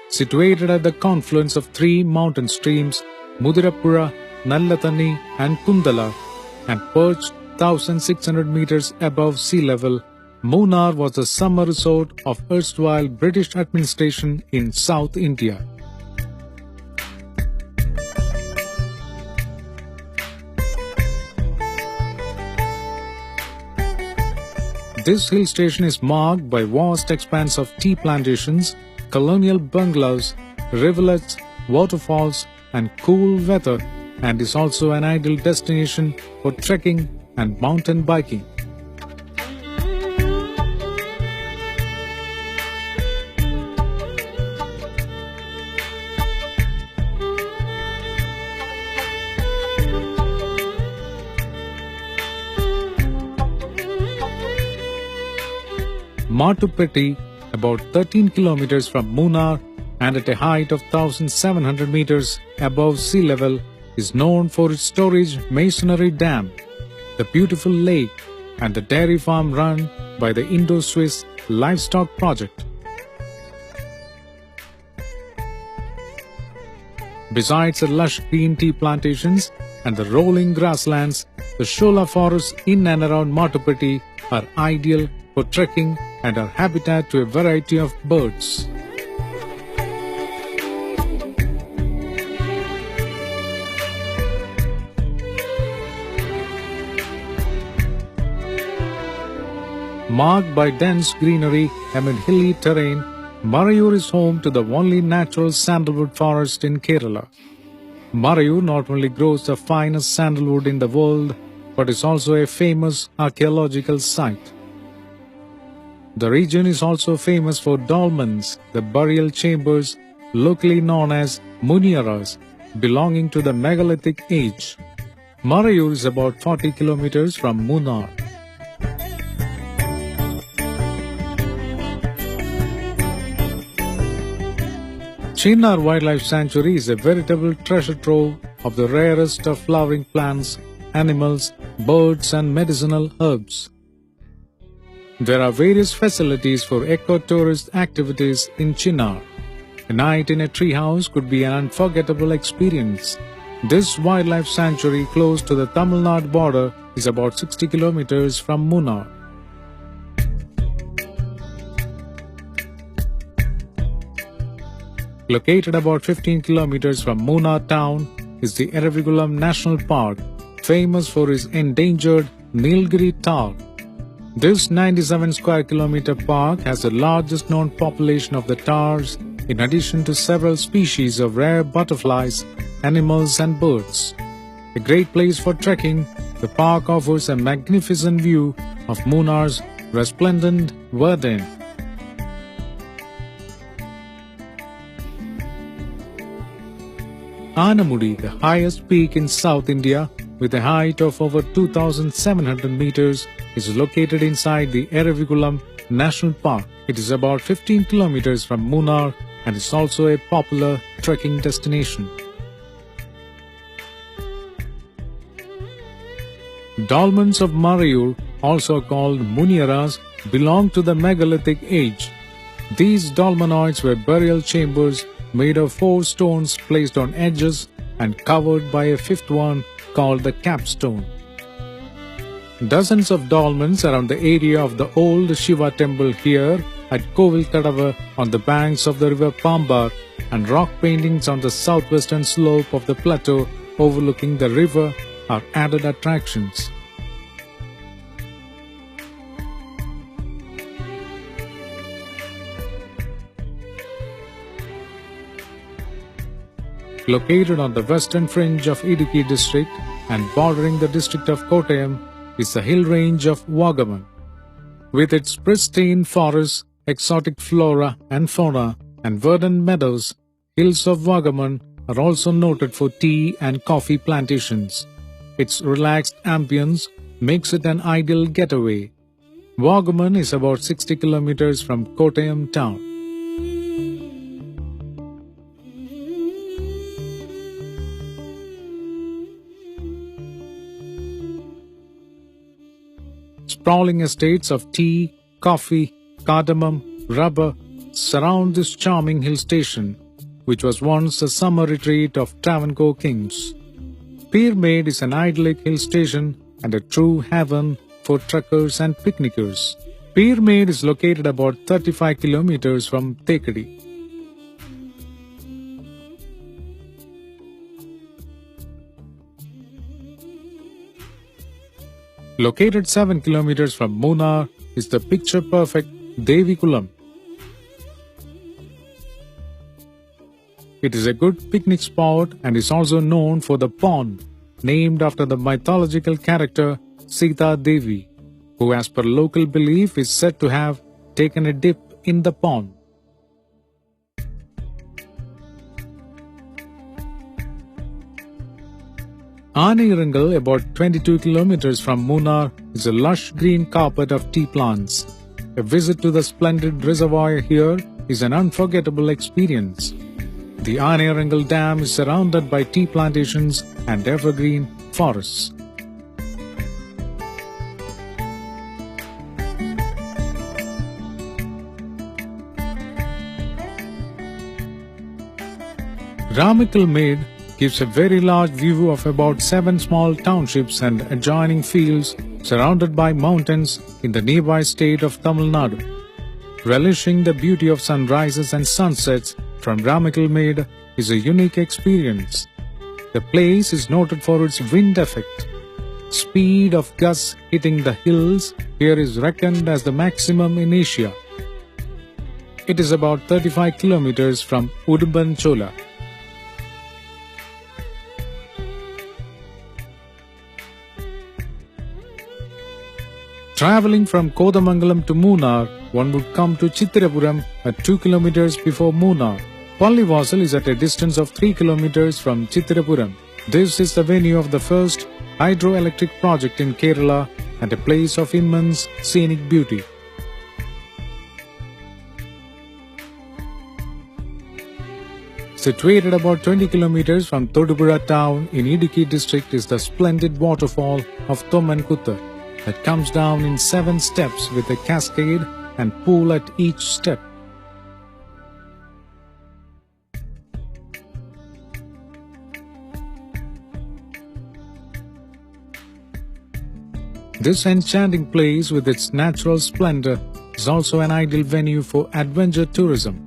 Situated at the confluence of three mountain streams, Mudirapura, Nallathani and Kundala, and perched 1,600 meters above sea level, Munnar was the summer resort of erstwhile British administration in South India. This hill station is marked by vast expanse of tea plantations, colonial bungalows, rivulets, waterfalls, and cool weather, and is also an ideal destination for trekking and mountain biking. Matupeti, about 13 kilometers from Munnar and at a height of 1,700 meters above sea level, is known for its storage masonry dam, the beautiful lake, and the dairy farm run by the Indo-Swiss Livestock Project. Besides the lush green tea plantations and the rolling grasslands, the Shola forests in and around Matupeti are ideal for trekking and are habitat to a variety of birds. Marked by dense greenery amid hilly terrain, Marayur is home to the only natural sandalwood forest in Kerala. Marayur not only grows the finest sandalwood in the world, but is also a famous archaeological site. The region is also famous for dolmens, the burial chambers locally known as Muniyaras, belonging to the megalithic age. Marayur is about 40 kilometers from Munnar. Chinnar Wildlife Sanctuary is a veritable treasure trove of the rarest of flowering plants, animals, birds and medicinal herbs. There are various facilities for eco-tourist activities in Chinnar. A night in a treehouse could be an unforgettable experience. This wildlife sanctuary close to the Tamil Nadu border is about 60 kilometers from Munnar. Located about 15 kilometers from Munnar town is the Eravikulam National Park, famous for its endangered Nilgiri tahr. This 97 square kilometer park has the largest known population of the tahrs, in addition to several species of rare butterflies, animals and birds. A great place for trekking, the park offers a magnificent view of Munnar's resplendent verdant. Anamudi, the highest peak in South India, with a height of over 2,700 meters, is located inside the Eravikulam National Park. It is about 15 kilometers from Munnar and is also a popular trekking destination. Dolmens of Marayur, also called Muniyaras, belong to the megalithic age. These dolmenoids were burial chambers made of 4 stones placed on edges and covered by a fifth one called the capstone. Dozens of dolmens around the area of the old Shiva temple here at Kovilkadava on the banks of the river Pambar and rock paintings on the southwestern slope of the plateau overlooking the river are added attractions. Located on the western fringe of Idukki district and bordering the district of Kottayam is the hill range of Vagaman. With its pristine forests, exotic flora and fauna, and verdant meadows, hills of Vagaman are also noted for tea and coffee plantations. Its relaxed ambience makes it an ideal getaway. Vagaman is about 60 kilometers from Kottayam town. Sprawling estates of tea, coffee, cardamom, rubber, forests surround this charming hill station, which was once the summer retreat of Travancore kings. Peermade is an idyllic hill station and a true haven for truckers and picnickers. Peermade is located about 35 kilometers from Thekadi. Located 7 kilometers from Munnar is the picture-perfect Devikulam. It is a good picnic spot and is also known for the pond, named after the mythological character Sita Devi, who as per local belief is said to have taken a dip in the pond. Anirangal, about 22 kilometers from Munnar, is a lush green carpet of tea plants. A visit to the splendid reservoir here is an unforgettable experience. The Anirangal Dam is surrounded by tea plantations and evergreen forests. Ramikal gives a very large view of about 7 small townships and adjoining fields surrounded by mountains in the nearby state of Tamil Nadu. Relishing the beauty of sunrises and sunsets from Ramikal is a unique experience. The place is noted for its wind effect. Speed of gusts hitting the hills here is reckoned as the maximum in Asia. It is about 35 kilometers from Udumbanchola. Traveling from Kodamangalam to Munnar, one would come to Chitirapuram at 2 kilometers before Munnar. Pallivasal is at a distance of 3 kilometers from Chitirapuram. This is the venue of the first hydroelectric project in Kerala and a place of immense scenic beauty. Situated about 20 kilometers from Todupuzha town in Idukki district is the splendid waterfall of Thommankuttu that comes down in 7 steps with a cascade and pool at each step. This enchanting place with its natural splendor is also an ideal venue for adventure tourism.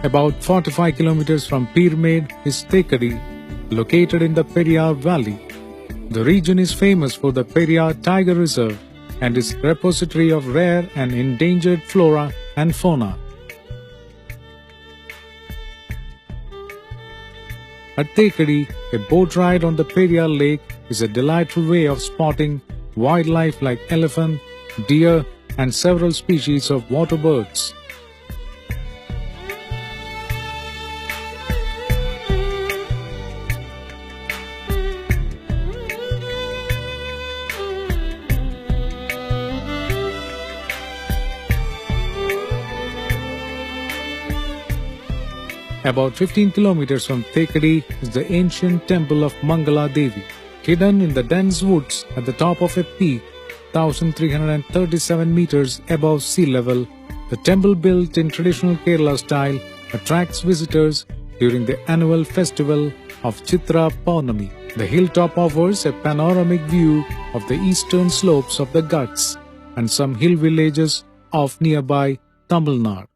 About 45 kilometers from Peermade is Thekadi, located in the Periyar Valley. The region is famous for the Periyar Tiger Reserve and is repository of rare and endangered flora and fauna. At Thekadi, a boat ride on the Periyar Lake is a delightful way of spotting wildlife like elephant, deer, and several species of water birds. About 15 kilometers from Thekadi is the ancient temple of Mangala Devi. Hidden in the dense woods at the top of a peak, 1,337 meters above sea level, the temple built in traditional Kerala style attracts visitors during the annual festival of Chitra Paurnami. The hilltop offers a panoramic view of the eastern slopes of the Ghats and some hill villages of nearby Tamil Nadu.